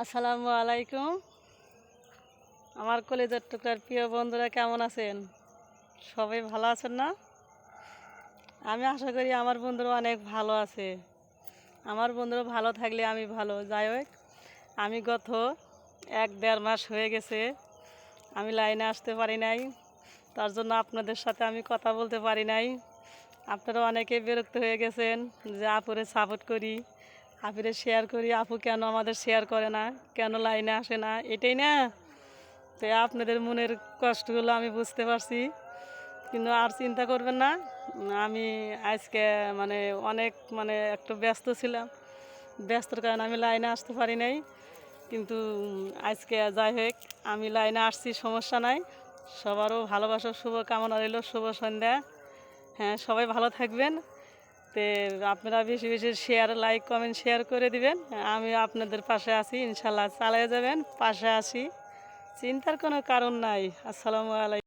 আসসালামু আলাইকুম। আমার কলেজের টুকরার প্রিয় বন্ধুরা কেমন আছেন? সবাই ভালো আছেন না? আমি আশা করি আমার বন্ধুরা অনেক ভালো আছে। আমার বন্ধুরা ভালো থাকলে আমি ভালো। যাই হোক, আমি গত 1-1.5 মাস হয়ে গেছে আমি লাইনে আসতে পারি নাই। তার জন্য আপনাদের সাথে আমি কথা বলতে পারি নাই। আপনারা অনেকে বিরক্ত হয়ে গেছেন যে আপুরে সাপোর্ট করি, আপুরে শেয়ার করি, আপু কেন আমাদের শেয়ার করে না, কেন লাইনে আসে না, এটাই না। তো আপনাদের মনের কষ্টগুলো আমি বুঝতে পারছি, কিন্তু আর চিন্তা করবেন না। আমি আজকে অনেক একটু ব্যস্ত ছিলাম, ব্যস্তর কারণে আমি লাইনে আসতে পারি নাই। কিন্তু আজকে যাই হোক আমি লাইনে আসছি, সমস্যা নাই। সবারও ভালোবাসার শুভ কামনা রইল, শুভ সন্ধ্যা। হ্যাঁ, সবাই ভালো থাকবেন। তো আপনারা বেশি বেশি শেয়ার, লাইক, কমেন্ট শেয়ার করে দিবেন। আমি আপনাদের পাশে আছি, ইনশাল্লাহ চালিয়ে যাবেন, পাশে আছি, চিন্তার কোনো কারণ নাই। আসসালামু আলাইকুম।